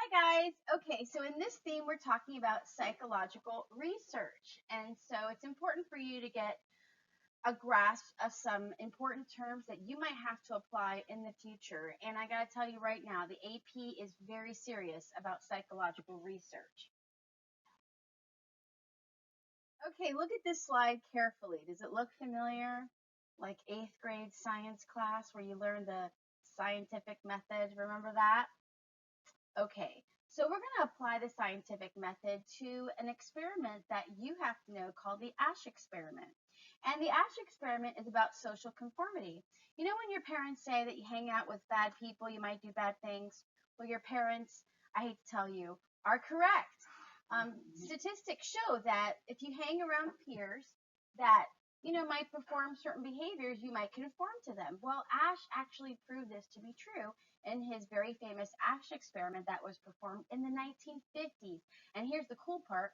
Hi guys. Okay, so in this theme, we're talking about psychological research. And so it's important for you to get a grasp of some important terms that you might have to apply in the future. And I got to tell you right now, the AP is very serious about psychological research. Okay, look at this slide carefully. Does it look familiar? Like eighth grade science class where you learn the scientific method. Remember that? Okay, so we're going to apply the scientific method to an experiment that you have to know called the Ash experiment. And the Ash experiment is about social conformity. You know, when your parents say that you hang out with bad people, you might do bad things? Well, your parents, I hate to tell you, are correct. Statistics show that if you hang around peers that might perform certain behaviors, you might conform to them. Well, Ash actually proved this to be true in his very famous Ash experiment that was performed in the 1950s. And here's the cool part.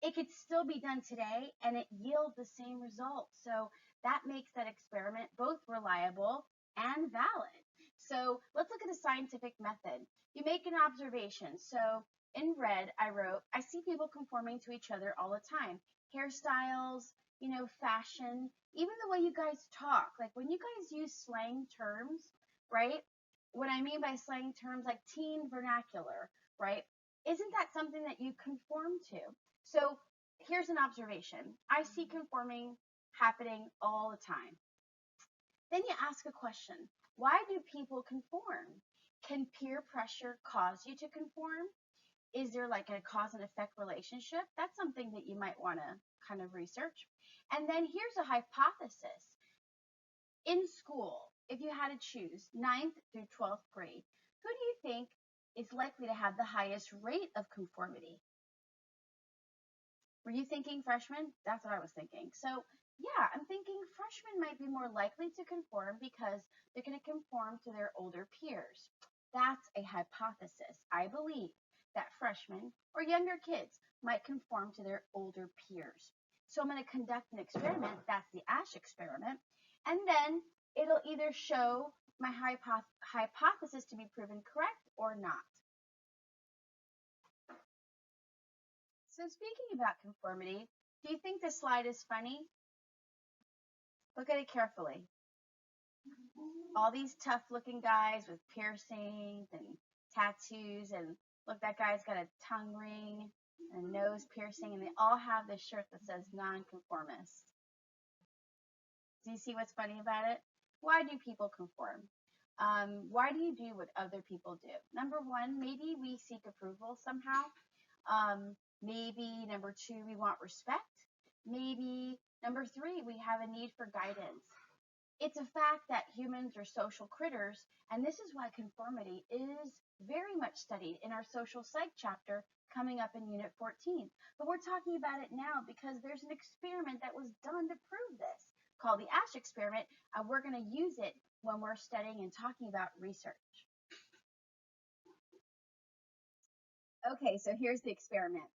It could still be done today and it yields the same results. So that makes that experiment both reliable and valid. So let's look at the scientific method. You make an observation. So in red, I wrote, I see people conforming to each other all the time. Hairstyles, fashion, even the way you guys talk. Like when you guys use slang terms, right? What I mean by slang terms like teen vernacular, right? Isn't that something that you conform to? So here's an observation. I see conforming happening all the time. Then you ask a question. Why do people conform? Can peer pressure cause you to conform? Is there like a cause and effect relationship? That's something that you might want to kind of research. And then here's a hypothesis. In school, if you had to choose ninth through 12th grade, who do you think is likely to have the highest rate of conformity? Were you thinking freshmen? That's what I was thinking. So, yeah, I'm thinking freshmen might be more likely to conform because they're going to conform to their older peers. That's a hypothesis. I believe that freshmen or younger kids might conform to their older peers. So I'm going to conduct an experiment. That's the Ash experiment. And then it'll either show my hypothesis to be proven correct or not. So speaking about conformity, do you think this slide is funny? Look at it carefully. All these tough looking guys with piercings and tattoos, and look, that guy's got a tongue ring and a nose piercing, and they all have this shirt that says nonconformist. Do you see what's funny about it? Why do people conform? Why do you do what other people do? Number one, maybe we seek approval somehow. Maybe number two, we want respect. Maybe number three, we have a need for guidance. It's a fact that humans are social critters, and this is why conformity is very much studied in our social psych chapter coming up in Unit 14. But we're talking about it now because there's an experiment that was done to prove this called the Ash experiment, and we're going to use it when we're studying and talking about research. Okay, so here's the experiment.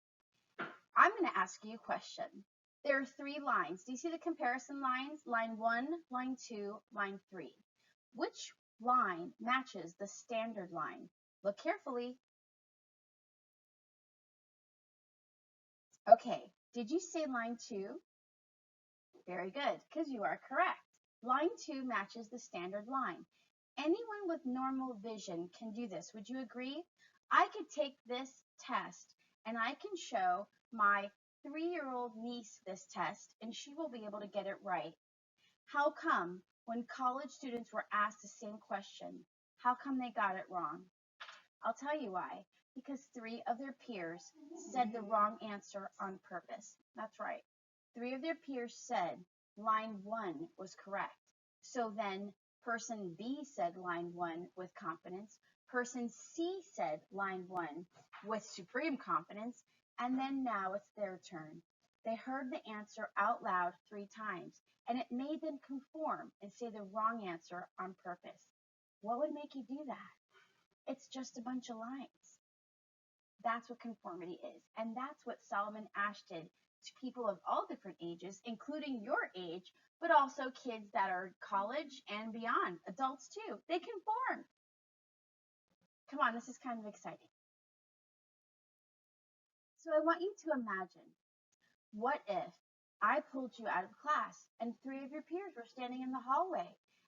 I'm going to ask you a question. There are three lines. Do you see the comparison lines? Line 1, line 2, line 3. Which line matches the standard line? Look carefully. Okay, did you say line 2? Very good, because you are correct. Line 2 matches the standard line. Anyone with normal vision can do this. Would you agree? I could take this test and I can show my 3-year-old niece this test and she will be able to get it right. How come when college students were asked the same question, how come they got it wrong? I'll tell you why. Because 3 of their peers said the wrong answer on purpose. That's right. 3 of their peers said line 1 was correct. So then person B said line 1 with confidence. Person C said line 1 with supreme confidence. And then now it's their turn. They heard the answer out loud 3 times, and it made them conform and say the wrong answer on purpose. What would make you do that? It's just a bunch of lines. That's what conformity is. And that's what Solomon Ash did to people of all different ages, including your age, but also kids that are college and beyond, adults too. They conform. Come on, this is kind of exciting. So I want you to imagine, what if I pulled you out of class and 3 of your peers were standing in the hallway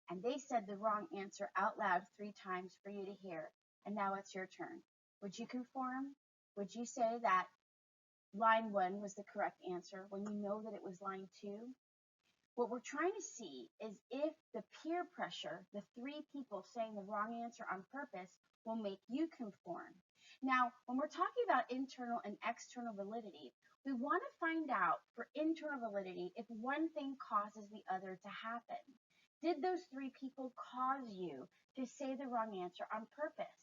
and they said the wrong answer out loud 3 times for you to hear, and now it's your turn? Would you conform? Would you say that line 1 was the correct answer when you know that it was line 2? What we're trying to see is if the peer pressure, the 3 people saying the wrong answer on purpose, will make you conform. Now, when we're talking about internal and external validity, we want to find out for internal validity if one thing causes the other to happen. Did those 3 people cause you to say the wrong answer on purpose?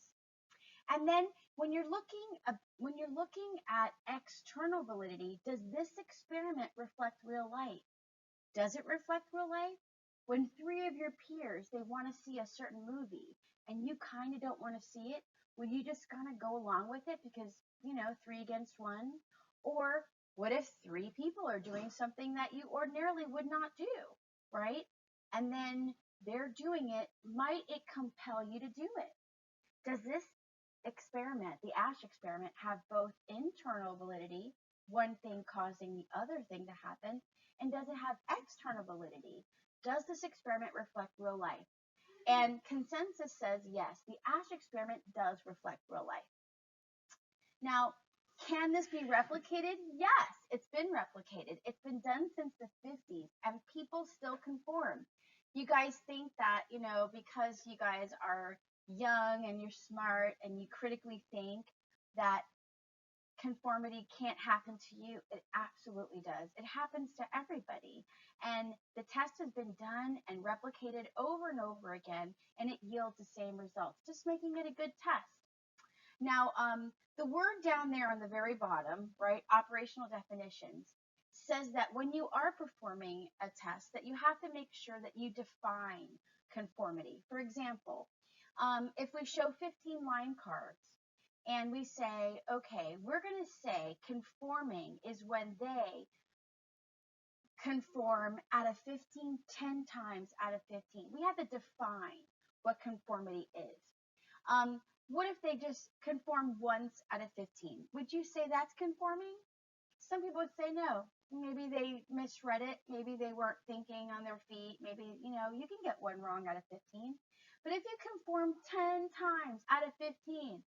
And then when you're looking at external validity, does this experiment reflect real life? Does it reflect real life? When 3 of your peers, they want to see a certain movie and you kind of don't want to see it, will you just kind of go along with it because, 3 against 1? Or what if 3 people are doing something that you ordinarily would not do, right? And then they're doing it, might it compel you to do it? Does this experiment, the ASH experiment, have both internal validity, one thing causing the other thing to happen, and does it have external validity? Does this experiment reflect real life? And consensus says yes, the ASH experiment does reflect real life. Now, can this be replicated? Yes, it's been replicated. It's been done since the 50s, and people still conform. You guys think that, because you guys are young and you're smart and you critically think that conformity can't happen to you. It absolutely does. It happens to everybody. And the test has been done and replicated over and over again, and it yields the same results, just making it a good test. Now, the word down there on the very bottom, right, operational definitions, says that when you are performing a test, that you have to make sure that you define conformity. For example, if we show 15 line cards and we say, okay, we're going to say conforming is when they conform out of 15, 10 times out of 15. We have to define what conformity is. What if they just conform once out of 15? Would you say that's conforming? Some people would say no. Maybe they misread it. Maybe they weren't thinking on their feet. Maybe, you can get one wrong out of 15. But if you conform 10 times out of 15,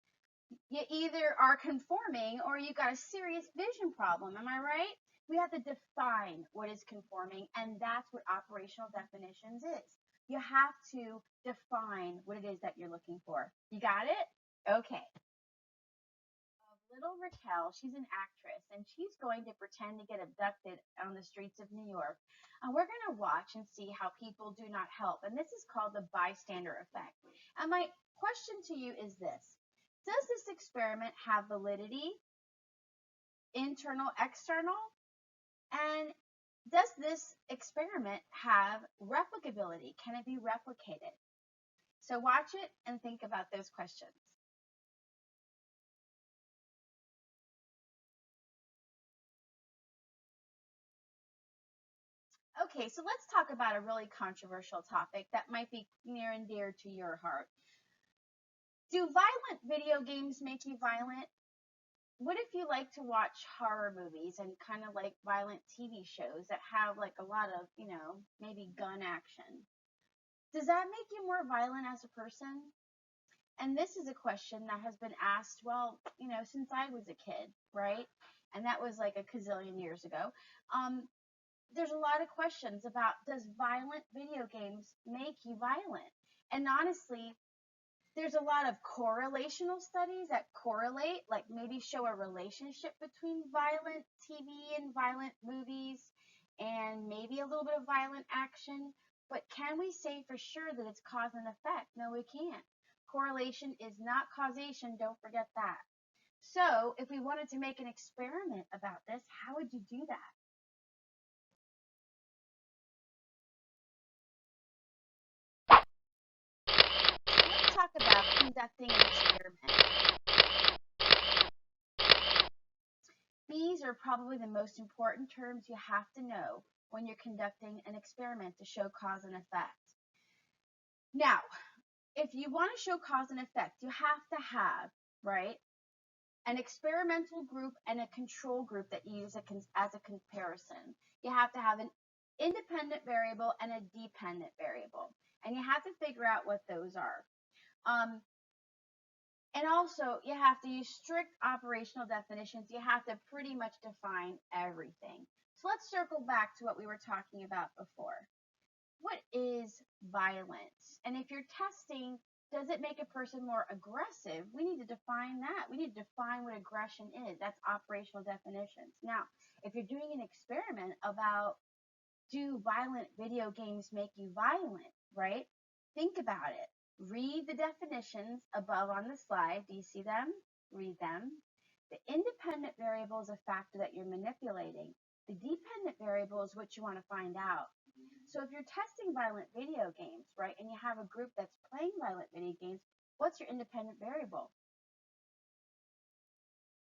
you either are conforming or you got a serious vision problem. Am I right? We have to define what is conforming, and that's what operational definitions is. You have to define what it is that you're looking for. You got it? Okay. Little Raquel, she's an actress, and she's going to pretend to get abducted on the streets of New York. And we're going to watch and see how people do not help. And this is called the bystander effect. And my question to you is this. Does this experiment have validity, internal, external? And does this experiment have replicability? Can it be replicated? So watch it and think about those questions. Okay, so let's talk about a really controversial topic that might be near and dear to your heart. Do violent video games make you violent? What if you like to watch horror movies and kind of like violent TV shows that have like a lot of, maybe gun action? Does that make you more violent as a person? And this is a question that has been asked, well, since I was a kid, right? And that was like a gazillion years ago. There's a lot of questions about, does violent video games make you violent? And honestly, there's a lot of correlational studies that correlate, like maybe show a relationship between violent TV and violent movies and maybe a little bit of violent action. But can we say for sure that it's cause and effect? No, we can't. Correlation is not causation. Don't forget that. So if we wanted to make an experiment about this, how would you do that? Let's talk about conducting an experiment. These are probably the most important terms you have to know when you're conducting an experiment to show cause and effect. Now, if you want to show cause and effect, you have to have, right, an experimental group and a control group that you use as a comparison. You have to have an independent variable and a dependent variable. And you have to figure out what those are. And also, you have to use strict operational definitions. You have to pretty much define everything. So let's circle back to what we were talking about before. What is violence? And if you're testing, does it make a person more aggressive? We need to define that. We need to define what aggression is. That's operational definitions. Now, if you're doing an experiment about do violent video games make you violent, right? Think about it. Read the definitions above on the slide. Do you see them? Read them. The independent variable is a factor that you're manipulating. The dependent variable is what you want to find out. So if you're testing violent video games, right, and you have a group that's playing violent video games, what's your independent variable?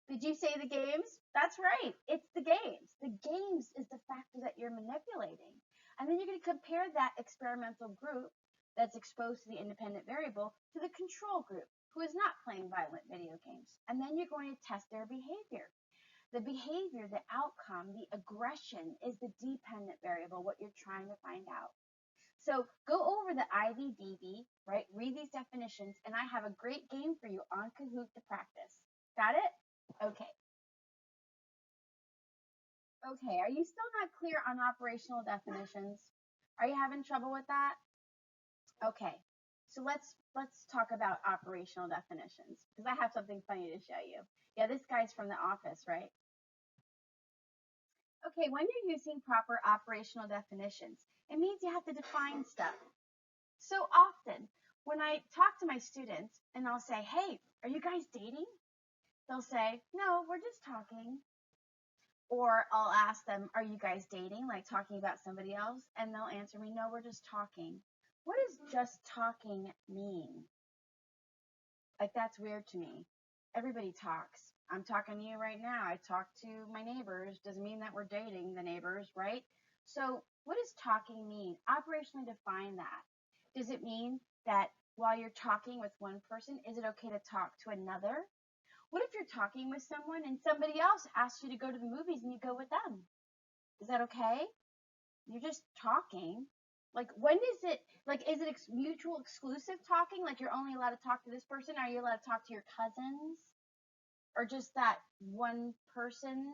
Did you say the games? That's right. It's the games. The games is the factor that you're manipulating. And then you're going to compare that experimental group that's exposed to the independent variable to the control group who is not playing violent video games. And then you're going to test their behavior. The behavior, the outcome, the aggression is the dependent variable, what you're trying to find out. So go over the IVDB, right? Read these definitions, and I have a great game for you on Kahoot to practice. Got it? Okay. Okay, are you still not clear on operational definitions? Are you having trouble with that? Okay. So let's talk about operational definitions because I have something funny to show you. Yeah, this guy's from the office, right? Okay, when you're using proper operational definitions, it means you have to define stuff. So often, when I talk to my students and I'll say, hey, are you guys dating? They'll say, no, we're just talking. Or I'll ask them, are you guys dating? Like talking about somebody else? And they'll answer me, no, we're just talking. What does just talking mean? Like that's weird to me. Everybody talks. I'm talking to you right now. I talk to my neighbors. Doesn't mean that we're dating the neighbors, right? So what does talking mean? Operationally define that. Does it mean that while you're talking with one person, is it okay to talk to another? What if you're talking with someone and somebody else asks you to go to the movies and you go with them? Is that okay? You're just talking. Like when is it, like is it mutual exclusive talking? Like you're only allowed to talk to this person? Are you allowed to talk to your cousins? Or just that one person?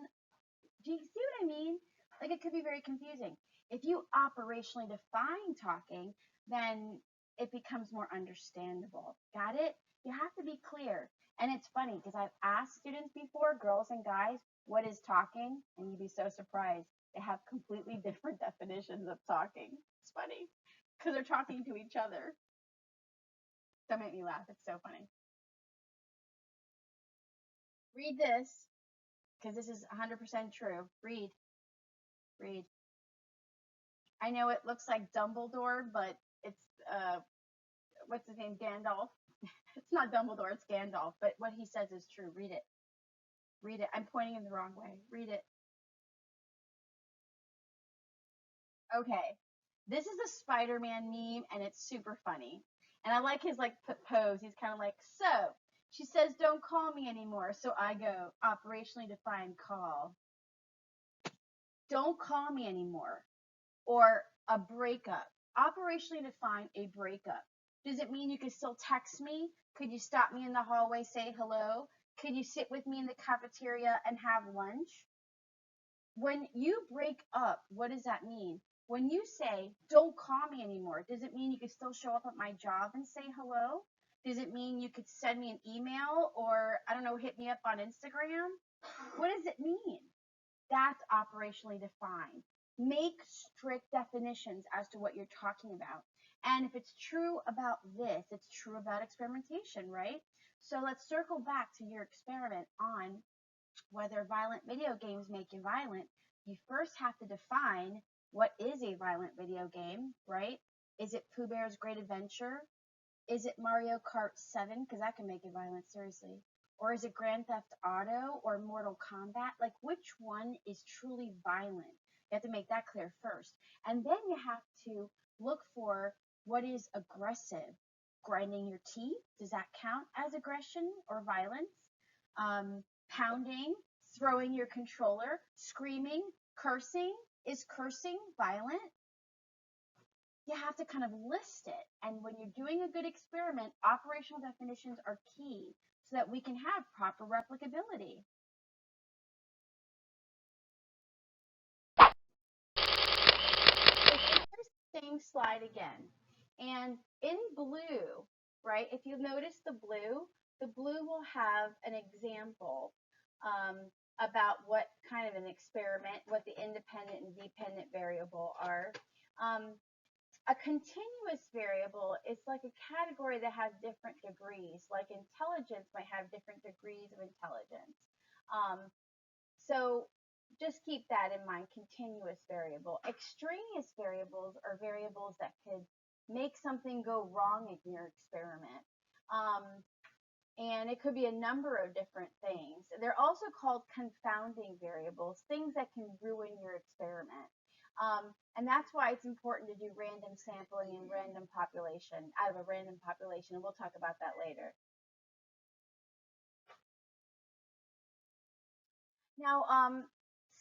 Do you see what I mean? Like it could be very confusing. If you operationally define talking, then it becomes more understandable. Got it? You have to be clear. And it's funny because I've asked students before, girls and guys, what is talking? And you'd be so surprised. They have completely different definitions of talking. It's funny because they're talking to each other. Don't make me laugh. It's so funny. Read this because this is 100% true. Read. Read. I know it looks like Dumbledore, but it's what's his name? Gandalf. It's not Dumbledore, it's Gandalf. But what he says is true. Read it. Read it. I'm pointing in the wrong way. Read it. Okay. This is a Spider-Man meme, and it's super funny. And I like his like pose. He's kind of like, so she says, "Don't call me anymore." So I go, operationally defined call. Don't call me anymore. Or a breakup. Operationally define a breakup. Does it mean you can still text me? Could you stop me in the hallway, say hello? Could you sit with me in the cafeteria and have lunch? When you break up, what does that mean? When you say, don't call me anymore, does it mean you could still show up at my job and say hello? Does it mean you could send me an email or, I don't know, hit me up on Instagram? What does it mean? That's operationally defined. Make strict definitions as to what you're talking about. And if it's true about this, it's true about experimentation, right? So let's circle back to your experiment on whether violent video games make you violent. You first have to define what is a violent video game, right? Is it Pooh Bear's Great Adventure? Is it Mario Kart 7? Because that can make you violent, seriously. Or is it Grand Theft Auto or Mortal Kombat? Like, which one is truly violent? You have to make that clear first. And then you have to look for what is aggressive. Grinding your teeth, does that count as aggression or violence? Pounding, throwing your controller, screaming, cursing. Is cursing violent? You have to kind of list it. And when you're doing a good experiment, operational definitions are key so that we can have proper replicability. Here's the same slide again. And in blue, right, if you notice the blue will have an example about what kind of an experiment, what the independent and dependent variable are. A continuous variable is like a category that has different degrees, like intelligence might have different degrees of intelligence. So just keep that in mind, continuous variable. Extraneous variables are variables that could make something go wrong in your experiment. And it could be a number of different things. They're also called confounding variables, things that can ruin your experiment. And that's why it's important to do random sampling and random population out of a random population. And we'll talk about that later. Now,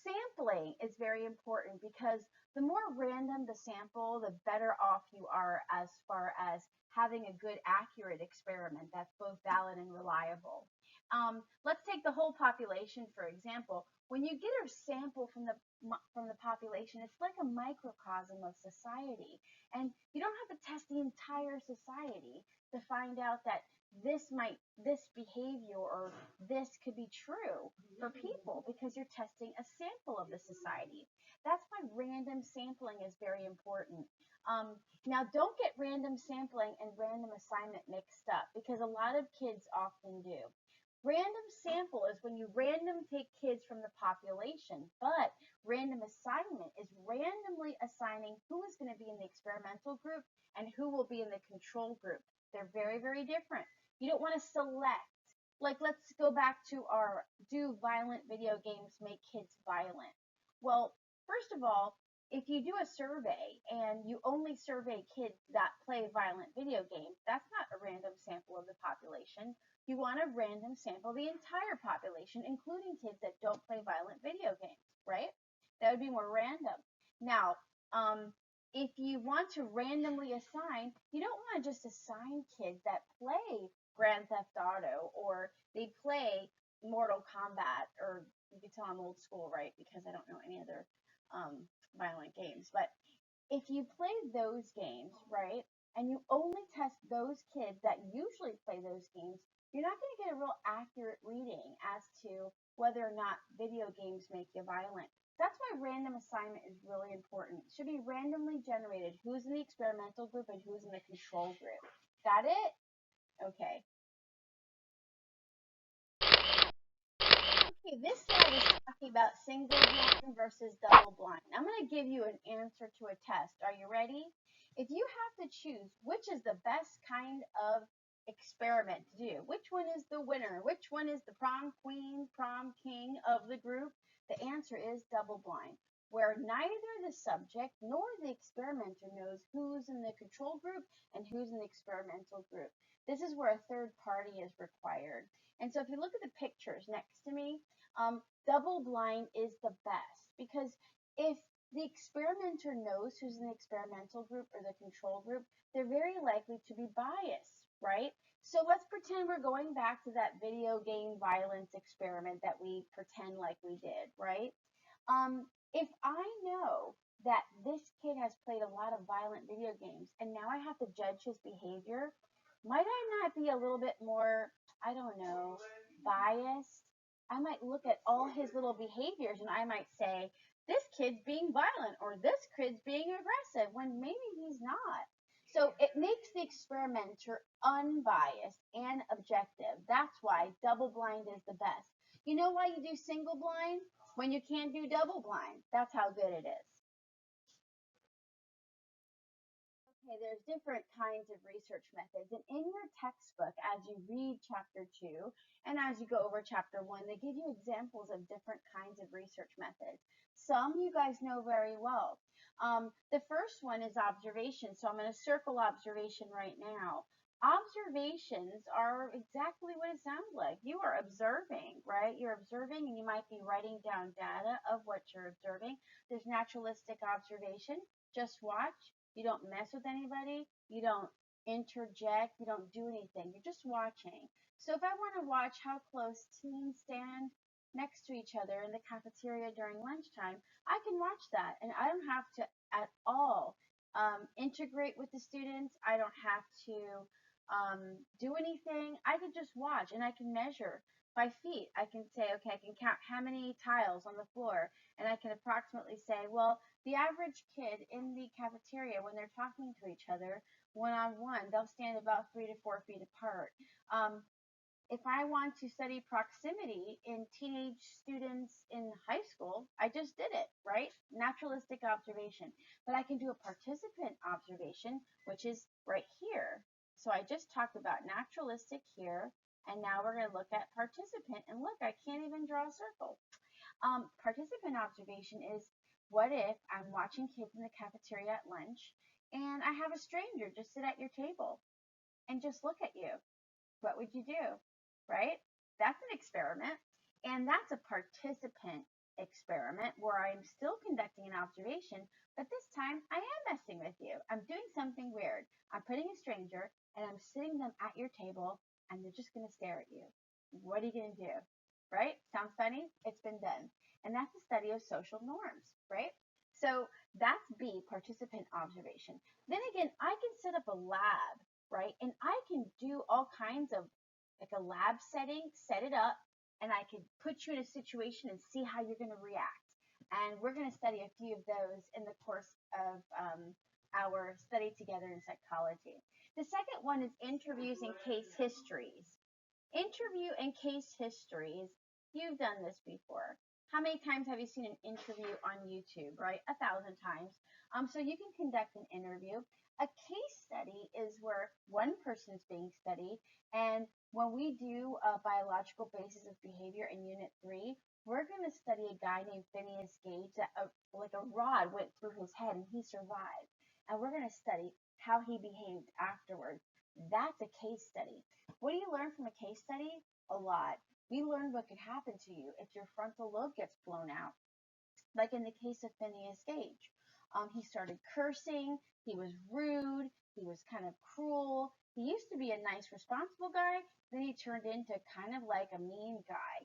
sampling is very important because the more random the sample, the better off you are as far as having a good, accurate experiment that's both valid and reliable. Let's take the whole population, for example. When you get a sample from the population, it's like a microcosm of society. And you don't have to test the entire society to find out that this behavior or this could be true for people because you're testing a sample of the society. That's why random sampling is very important. Now, don't get random sampling and random assignment mixed up because a lot of kids often do. Random sample is when you random take kids from the population, but random assignment is randomly assigning who is going to be in the experimental group and who will be in the control group. They're very, very different. You don't want to select. Like, let's go back to our do violent video games make kids violent? Well, first of all, if you do a survey and you only survey kids that play violent video games, that's not a random sample of the population. You want to random sample the entire population, including kids that don't play violent video games, right? That would be more random. Now, if you want to randomly assign, you don't want to just assign kids that play Grand Theft Auto or they play Mortal Kombat, or you can tell I'm old school, right? Because I don't know any other violent games. But if you play those games, right, and you only test those kids that usually play those games, you're not going to get a real accurate reading as to whether or not video games make you violent. That's why random assignment is really important. It should be randomly generated who's in the experimental group and who's in the control group. Got it? Okay. Okay, this slide is talking about single blind versus double blind. I'm going to give you an answer to a test. Are you ready? If you have to choose which is the best kind of experiment to do, which one is the winner, which one is the prom queen, prom king of the group, the answer is double blind, where neither the subject nor the experimenter knows who's in the control group and who's in the experimental group. This is where a third party is required. And so if you look at the pictures next to me, double blind is the best because if the experimenter knows who's in the experimental group or the control group, they're very likely to be biased, right? So let's pretend we're going back to that video game violence experiment that we pretend like we did, right? If I know that this kid has played a lot of violent video games and now I have to judge his behavior, might I not be a little bit more, I don't know, biased? I might look at all his little behaviors and I might say, this kid's being violent or this kid's being aggressive when maybe he's not. So it makes the experimenter unbiased and objective. That's why double blind is the best. You know why you do single blind? When you can't do double blind. That's how good it is. Okay, there's different kinds of research methods. And in your textbook, as you read chapter 2 and as you go over chapter 1, they give you examples of different kinds of research methods. Some you guys know very well. The first one is observation. So I'm going to circle observation right now. Observations are exactly what it sounds like. You are observing, right? You're observing and you might be writing down data of what you're observing. There's naturalistic observation. Just watch. You don't mess with anybody. You don't interject. You don't do anything. You're just watching. So if I want to watch how close teens stand next to each other in the cafeteria during lunchtime, I can watch that and I don't have to at all integrate with the students. I don't have to do anything. I could just watch and I can measure by feet. I can say, okay, I can count how many tiles on the floor, and I can approximately say, well, the average kid in the cafeteria, when they're talking to each other one on one, they'll stand about 3 to 4 feet apart. If I want to study proximity in teenage students in high school, I just did it, right? Naturalistic observation. But I can do a participant observation, which is right here. So I just talked about naturalistic here, and now we're going to look at participant. And look, I can't even draw a circle. Participant observation is, what if I'm watching kids in the cafeteria at lunch, and I have a stranger just sit at your table and just look at you? What would you do? Right? That's an experiment. And that's a participant experiment where I'm still conducting an observation, but this time I am messing with you. I'm doing something weird. I'm putting a stranger and I'm sitting them at your table and they're just going to stare at you. What are you going to do? Right? Sounds funny? It's been done. And that's the study of social norms, right? So that's B, participant observation. Then again, I can set up a lab, right? And I can do all kinds of like a lab setting, set it up, and I could put you in a situation and see how you're going to react. And we're going to study a few of those in the course of our study together in psychology. The second one is interviews and case histories. Interview and case histories. You've done this before. How many times have you seen an interview on YouTube, right? 1,000 times. So you can conduct an interview. A case study is where one person is being studied, and when we do a biological basis of behavior in Unit 3, we're going to study a guy named Phineas Gage that like a rod went through his head and he survived. And we're going to study how he behaved afterwards. That's a case study. What do you learn from a case study? A lot. We learn what could happen to you if your frontal lobe gets blown out. Like in the case of Phineas Gage. He started cursing, he was rude, he was kind of cruel. He used to be a nice, responsible guy, then he turned into kind of like a mean guy.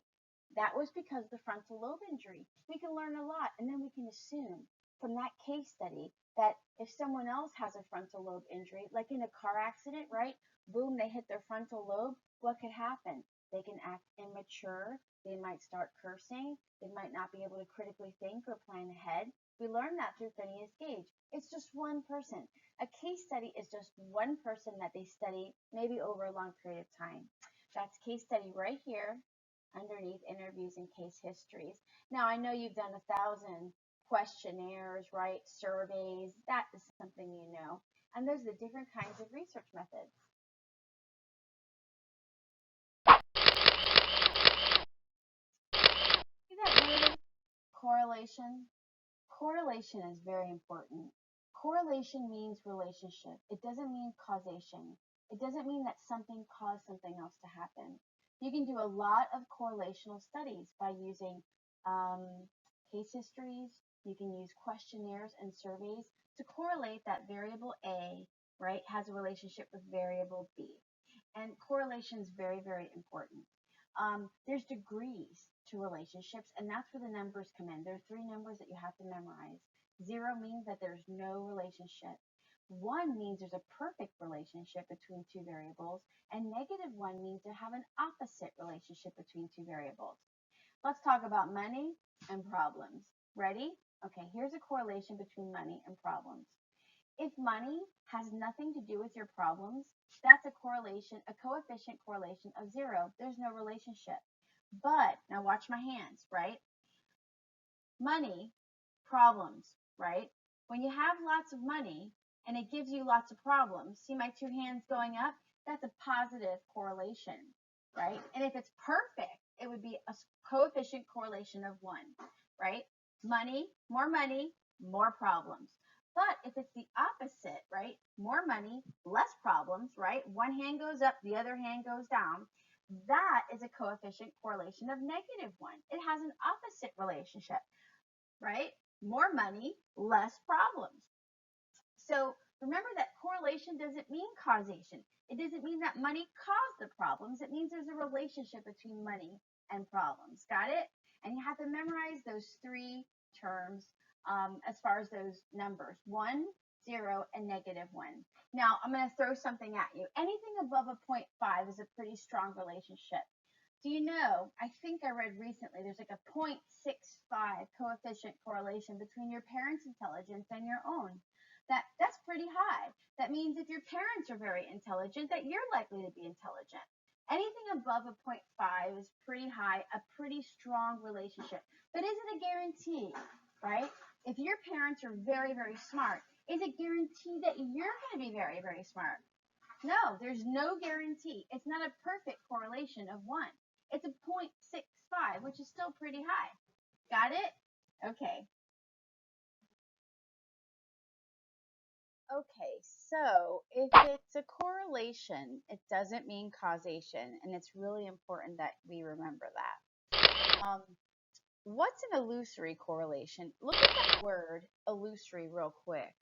That was because of the frontal lobe injury. We can learn a lot, and then we can assume from that case study that if someone else has a frontal lobe injury, like in a car accident, right? Boom, they hit their frontal lobe, what could happen? They can act immature, they might start cursing, they might not be able to critically think or plan ahead. We learned that through Phineas Gage. It's just one person. A case study is just one person that they study maybe over a long period of time. That's case study right here underneath interviews and case histories. Now, I know you've done 1,000 questionnaires, right? Surveys. That is something you know. And those are the different kinds of research methods. See that word? Correlation. Correlation is very important. Correlation means relationship. It doesn't mean causation. It doesn't mean that something caused something else to happen. You can do a lot of correlational studies by using case histories. You can use questionnaires and surveys to correlate that variable A, right, has a relationship with variable B. And correlation is very, very important. There's degrees to relationships, and that's where the numbers come in. There are 3 numbers that you have to memorize. 0 means that there's no relationship. 1 means there's a perfect relationship between 2 variables, and -1 means to have an opposite relationship between 2 variables. Let's talk about money and problems. Ready? Okay, here's a correlation between money and problems. If money has nothing to do with your problems, that's a correlation, a coefficient correlation of 0. There's no relationship. But, now watch my hands, right? Money, problems, right? When you have lots of money and it gives you lots of problems, see my 2 hands going up? That's a positive correlation, right? And if it's perfect, it would be a coefficient correlation of 1, right? Money, more problems. But if it's the opposite, right? More money, less problems, right? One hand goes up, the other hand goes down. That is a coefficient correlation of -1. It has an opposite relationship, right? More money, less problems. So remember that correlation doesn't mean causation. It doesn't mean that money caused the problems. It means there's a relationship between money and problems. Got it? And you have to memorize those three terms as far as those numbers: 1, 0, and -1. Now, I'm going to throw something at you. Anything above a 0.5 is a pretty strong relationship. Do you know, I think I read recently, there's like a 0.65 coefficient correlation between your parents' intelligence and your own. That's pretty high. That means if your parents are very intelligent, that you're likely to be intelligent. Anything above a 0.5 is pretty high, a pretty strong relationship. But is it a guarantee, right? If your parents are very, very smart, is it guaranteed that you're going to be very, very smart? No, there's no guarantee. It's not a perfect correlation of 1. It's a 0.65, which is still pretty high. Got it? Okay. Okay, so if it's a correlation, it doesn't mean causation, and it's really important that we remember that. What's an illusory correlation? Look at that word, illusory, real quick.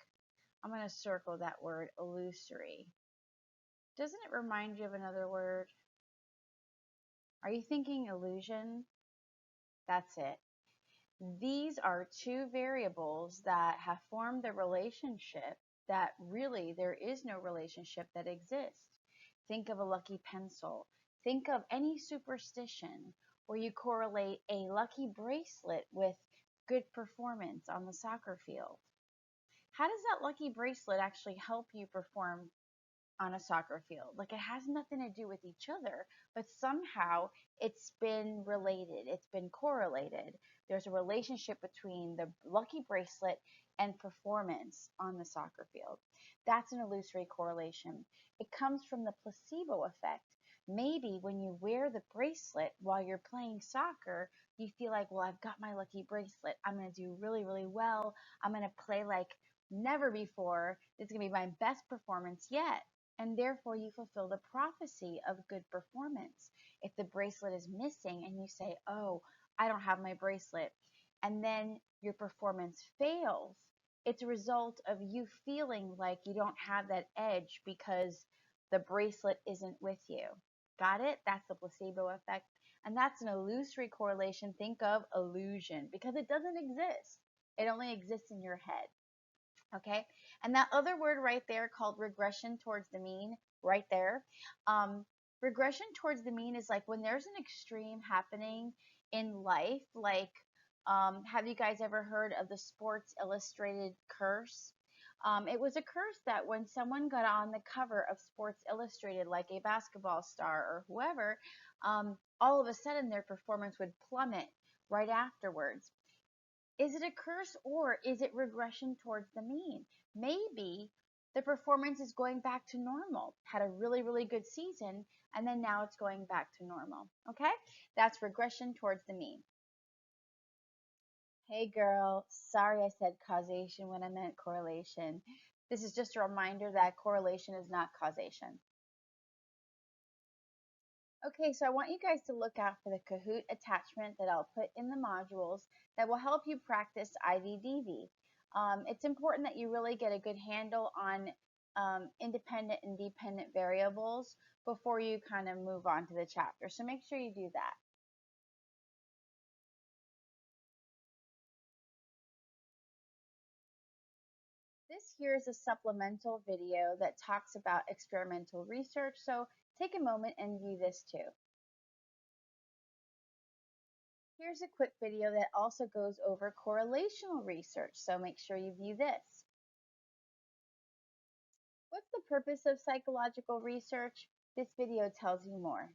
I'm going to circle that word, illusory. Doesn't it remind you of another word? Are you thinking illusion? That's it. These are two variables that have formed a relationship that really there is no relationship that exists. Think of a lucky pencil. Think of any superstition where you correlate a lucky bracelet with good performance on the soccer field. How does that lucky bracelet actually help you perform on a soccer field? Like, it has nothing to do with each other, but somehow it's been related, it's been correlated. There's a relationship between the lucky bracelet and performance on the soccer field. That's an illusory correlation. It comes from the placebo effect. Maybe when you wear the bracelet while you're playing soccer, you feel like, well, I've got my lucky bracelet. I'm going to do really, really well. I'm going to play like never before. It's going to be my best performance yet, and therefore you fulfill the prophecy of good performance. If the bracelet is missing and you say, oh, I don't have my bracelet, and then your performance fails, it's a result of you feeling like you don't have that edge because the bracelet isn't with you. Got it? That's the placebo effect. And that's an illusory correlation. Think of illusion, because it doesn't exist. It only exists in your head. Okay, and that other word right there called regression towards the mean, right there. Regression towards the mean is like when there's an extreme happening in life, like have you guys ever heard of the Sports Illustrated curse? It was a curse that when someone got on the cover of Sports Illustrated, like a basketball star or whoever, all of a sudden their performance would plummet right afterwards. Is it a curse, or is it regression towards the mean? Maybe the performance is going back to normal. Had a really, really good season, and then now it's going back to normal. Okay? That's regression towards the mean. Hey girl, sorry I said causation when I meant correlation. This is just a reminder that correlation is not causation. Okay, so I want you guys to look out for the Kahoot attachment that I'll put in the modules that will help you practice IDDV. It's important that you really get a good handle on independent and dependent variables before you kind of move on to the chapter. So make sure you do that. This here is a supplemental video that talks about experimental research, so take a moment and view this too. Here's a quick video that also goes over correlational research, so make sure you view this. What's the purpose of psychological research? This video tells you more.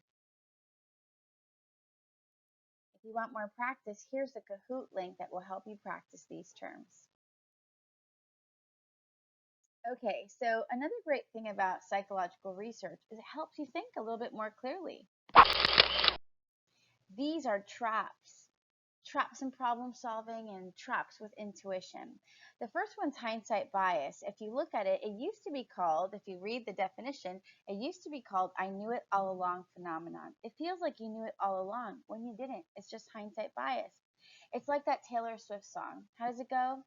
If you want more practice, here's the Kahoot link that will help you practice these terms. Okay, so another great thing about psychological research is it helps you think a little bit more clearly. These are traps. traps in problem solving and traps with intuition. The first one's hindsight bias. If you look at it, it used to be called, if you read the definition, it used to be called I knew it all along phenomenon. It feels like you knew it all along when you didn't. It's just hindsight bias. It's like that Taylor Swift song. How does it go?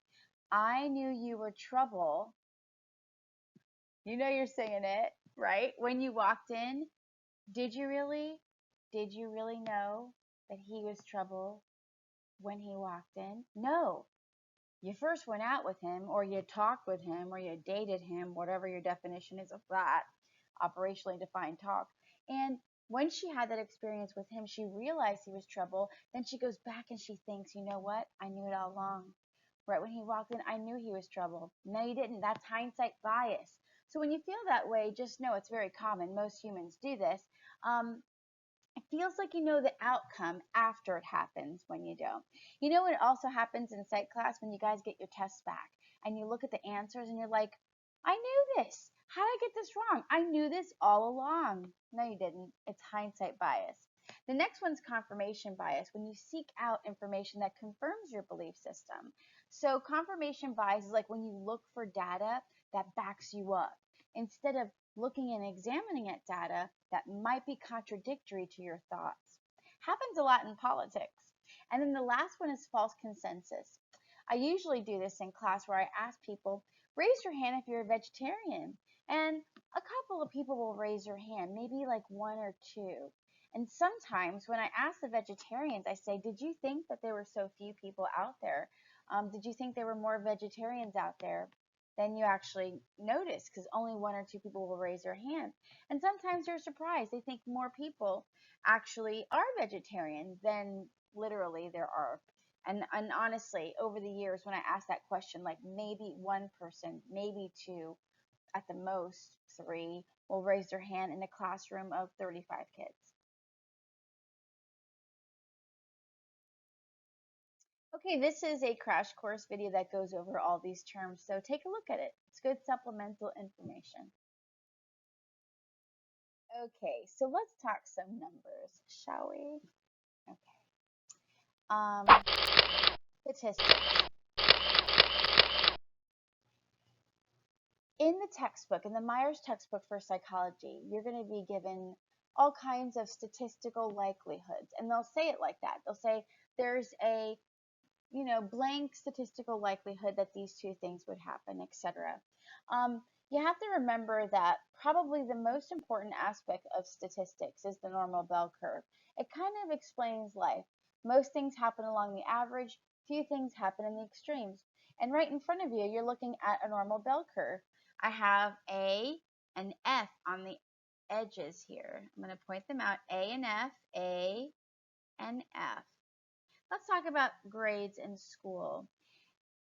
I knew you were trouble. You know you're singing it, right? When you walked in, did you really? Did you really know that he was trouble when he walked in? No. You first went out with him, or you talked with him, or you dated him, whatever your definition is of that, operationally defined talk. And when she had that experience with him, she realized he was trouble. Then she goes back and she thinks, you know what? I knew it all along. Right when he walked in, I knew he was trouble. No, you didn't. That's hindsight bias. So when you feel that way, just know it's very common. Most humans do this. It feels like you know the outcome after it happens when you don't. You know what also happens in psych class when you guys get your tests back and you look at the answers and you're like, I knew this. How did I get this wrong? I knew this all along. No, you didn't. It's hindsight bias. The next one's confirmation bias, when you seek out information that confirms your belief system. So confirmation bias is like when you look for data that backs you up instead of looking and examining at data that might be contradictory to your thoughts. Happens a lot in politics. And then the last one is false consensus. I usually do this in class where I ask people, raise your hand if you're a vegetarian. And a couple of people will raise their hand, maybe like one or two. And sometimes when I ask the vegetarians, I say, did you think that there were so few people out there? Did you think there were more vegetarians out there than you actually notice? Because only one or two people will raise their hand. And sometimes they're surprised. They think more people actually are vegetarian than literally there are. And honestly, over the years, when I ask that question, like maybe one person, maybe two, at the most three, will raise their hand in a classroom of 35 kids. Okay, this is a crash course video that goes over all these terms, so take a look at it. It's good supplemental information. Okay, so let's talk some numbers, shall we? Okay. Statistics. In the textbook, in the Myers textbook for psychology, you're going to be given all kinds of statistical likelihoods, and they'll say it like that. They'll say there's a blank statistical likelihood that these two things would happen, etc. You have to remember that probably the most important aspect of statistics is the normal bell curve. It kind of explains life. Most things happen along the average, few things happen in the extremes. And right in front of you, you're looking at a normal bell curve. I have A and F on the edges here. I'm going to point them out, A and F, A and F. Let's talk about grades in school.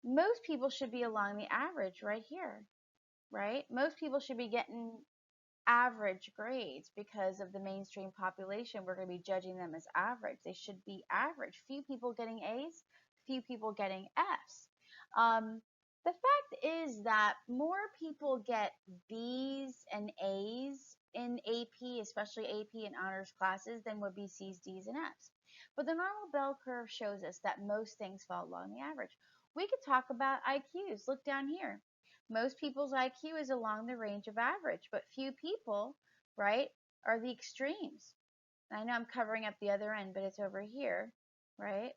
Most people should be along the average right here, right? Most people should be getting average grades because of the mainstream population. We're going to be judging them as average. They should be average. Few people getting A's, few people getting F's. The fact is that more people get B's and A's in AP, especially AP and honors classes, than would be C's, D's, and F's. But the normal bell curve shows us that most things fall along the average. We could talk about IQs. Look down here. Most people's IQ is along the range of average, but few people, right, are the extremes. I know I'm covering up the other end, but it's over here, right?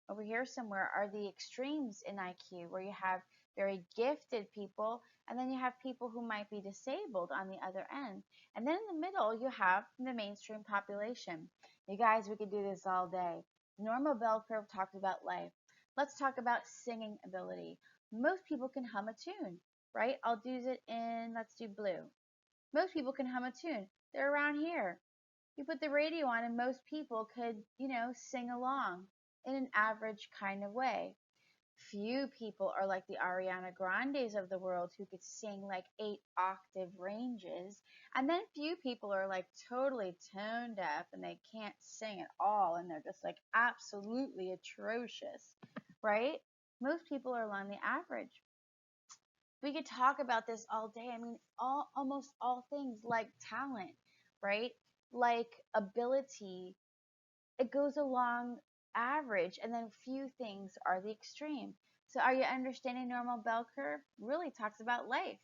Over here somewhere are the extremes in IQ, where you have very gifted people, and then you have people who might be disabled on the other end. And then in the middle, you have the mainstream population. You guys, we could do this all day. Normal bell curve talks about life. Let's talk about singing ability. Most people can hum a tune, right? I'll do it in, let's do blue. Most people can hum a tune. They're around here. You put the radio on and most people could, sing along in an average kind of way. Few people are like the Ariana Grandes of the world who could sing like 8-octave ranges. And then few people are like totally tone deaf and they can't sing at all and they're just like absolutely atrocious, right? Most people are along the average. We could talk about this all day. I mean, almost all things like talent, right? Like ability, it goes along average, and then few things are the extreme. So are you understanding normal bell curve? Really talks about life.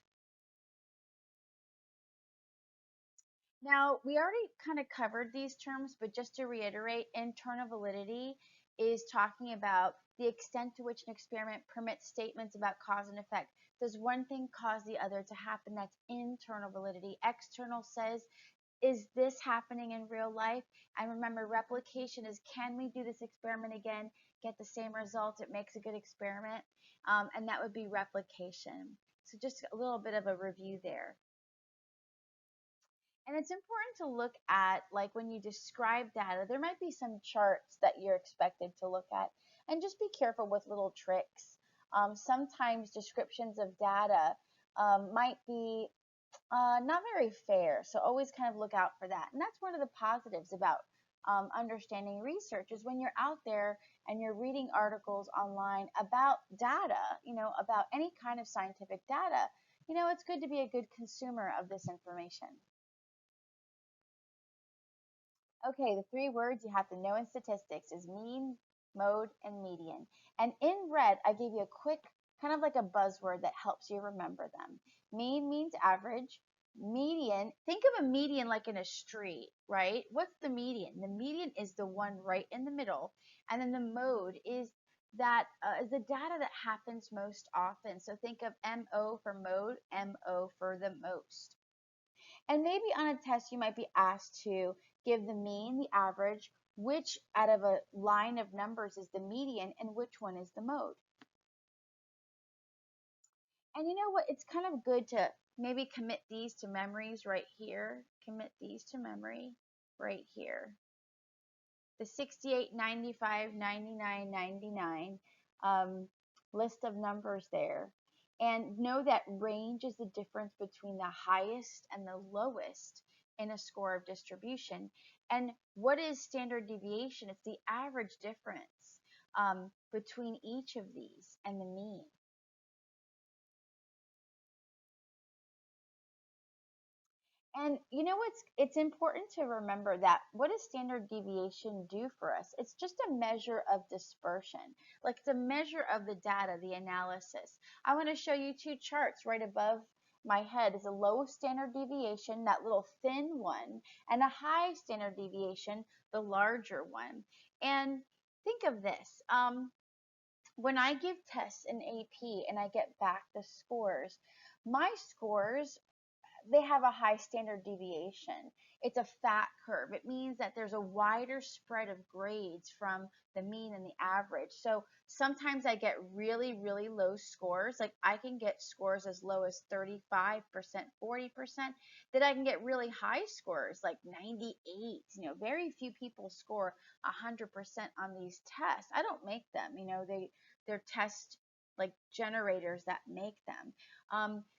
Now, we already kind of covered these terms, but just to reiterate, internal validity is talking about the extent to which an experiment permits statements about cause and effect. Does one thing cause the other to happen? That's internal validity. External says, is this happening in real life? And remember, replication is, can we do this experiment again, get the same result? It makes a good experiment. And that would be replication. So just a little bit of a review there. And it's important to look at, like when you describe data, there might be some charts that you're expected to look at. And just be careful with little tricks. Sometimes descriptions of data might be not very fair. So always kind of look out for that. And that's one of the positives about understanding research is when you're out there and you're reading articles online about data, about any kind of scientific data, it's good to be a good consumer of this information. Okay, the three words you have to know in statistics is mean, mode, and median. And in red, I gave you a quick, kind of like a buzzword that helps you remember them. Mean means average. Median, think of a median like in a street, right? What's the median? The median is the one right in the middle. And then the mode is is the data that happens most often. So think of MO for mode, MO for the most. And maybe on a test, you might be asked to give the mean, the average, which out of a line of numbers is the median, and which one is the mode. And you know what? It's kind of good to maybe commit these to memories right here. Commit these to memory right here. The 68, 95, 99, 99 list of numbers there. And know that range is the difference between the highest and the lowest in a score of distribution. And what is standard deviation? It's the average difference between each of these and the mean. And you know what's it's important to remember that what does standard deviation do for us? It's just a measure of dispersion. Like it's a measure of the data, the analysis. I want to show you two charts right above my head is a low standard deviation, that little thin one, and a high standard deviation, the larger one. And think of this. When I give tests in AP and I get back the scores, my scores they have a high standard deviation. It's a fat curve. It means that there's a wider spread of grades from the mean and the average. So sometimes I get really, really low scores. Like I can get scores as low as 35%, 40%. Then I can get really high scores like 98. Very few people score 100% on these tests. I don't make them. They're test like generators that make them.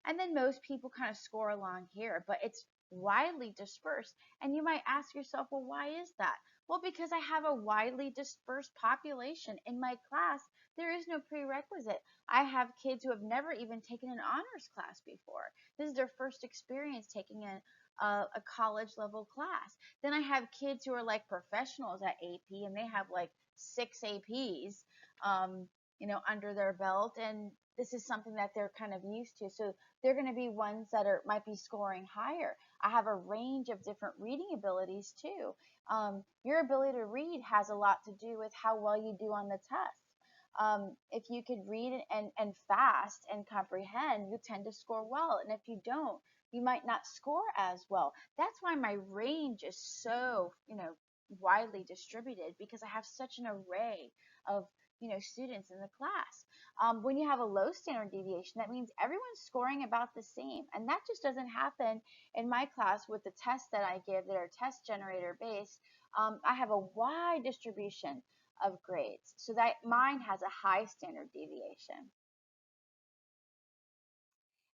And then most people kind of score along here, but it's widely dispersed. And you might ask yourself, well, why is that? Well, because I have a widely dispersed population in my class. There is no prerequisite. I have kids who have never even taken an honors class before. This is their first experience taking a college level class. Then I have kids who are like professionals at AP and they have like 6 APs, under their belt. And this is something that they're kind of used to. So they're going to be ones that might be scoring higher. I have a range of different reading abilities too. Your ability to read has a lot to do with how well you do on the test. If you could read and fast and comprehend, you tend to score well. And if you don't, you might not score as well. That's why my range is so, widely distributed because I have such an array of students in the class. When you have a low standard deviation, that means everyone's scoring about the same. And that just doesn't happen in my class with the tests that I give that are test generator based. I have a wide distribution of grades. So that mine has a high standard deviation.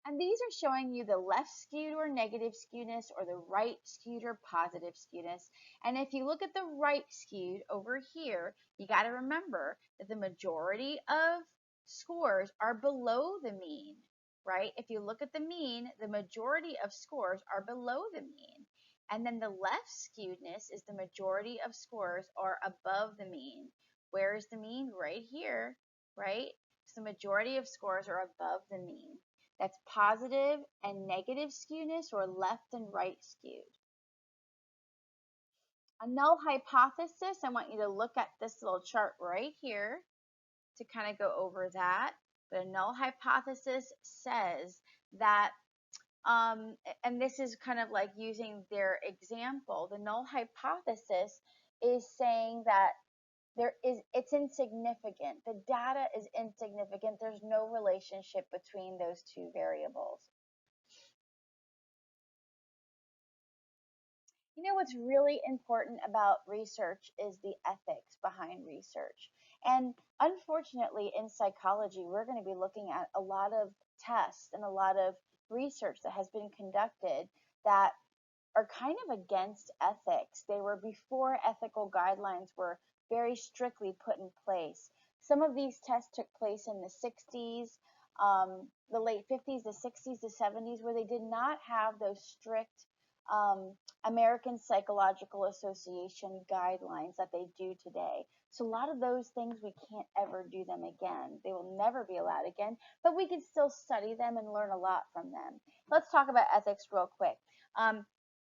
And these are showing you the left skewed or negative skewness or the right skewed or positive skewness. And if you look at the right skewed over here, you got to remember that the majority of scores are below the mean, right? If you look at the mean, the majority of scores are below the mean. And then the left skewedness is the majority of scores are above the mean. Where is the mean? Right here, right? So the majority of scores are above the mean. That's positive and negative skewness, or left and right skewed. A null hypothesis, I want you to look at this little chart right here to kind of go over that. But a null hypothesis says that, and this is kind of like using their example, the null hypothesis is saying that it's insignificant. The data is insignificant. There's no relationship between those two variables. You know what's really important about research is the ethics behind research. And unfortunately, in psychology, we're going to be looking at a lot of tests and a lot of research that has been conducted that are kind of against ethics. They were before ethical guidelines were very strictly put in place. Some of these tests took place in the 60s, the late 50s, the 60s, the 70s, where they did not have those strict American Psychological Association guidelines that they do today. So a lot of those things, we can't ever do them again. They will never be allowed again, but we can still study them and learn a lot from them. Let's talk about ethics real quick.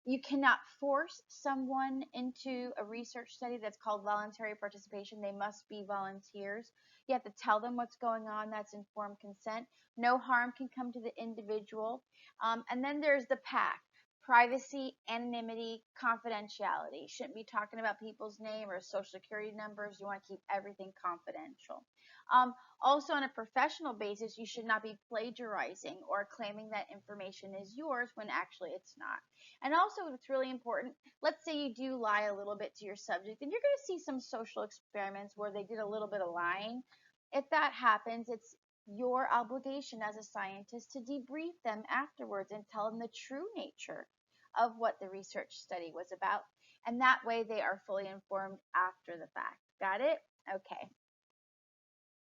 You cannot force someone into a research study. That's called voluntary participation. They must be volunteers. You have to tell them what's going on. That's informed consent. No harm can come to the individual. And then there's the PAC: privacy, anonymity, confidentiality. Shouldn't be talking about people's name or social security numbers. You want to keep everything confidential. Also, on a professional basis, you should not be plagiarizing or claiming that information is yours when actually it's not. And also, it's really important, let's say you do lie a little bit to your subject, and you're going to see some social experiments where they did a little bit of lying. If that happens, it's your obligation as a scientist to debrief them afterwards and tell them the true nature of what the research study was about. And that way they are fully informed after the fact. Got it? Okay.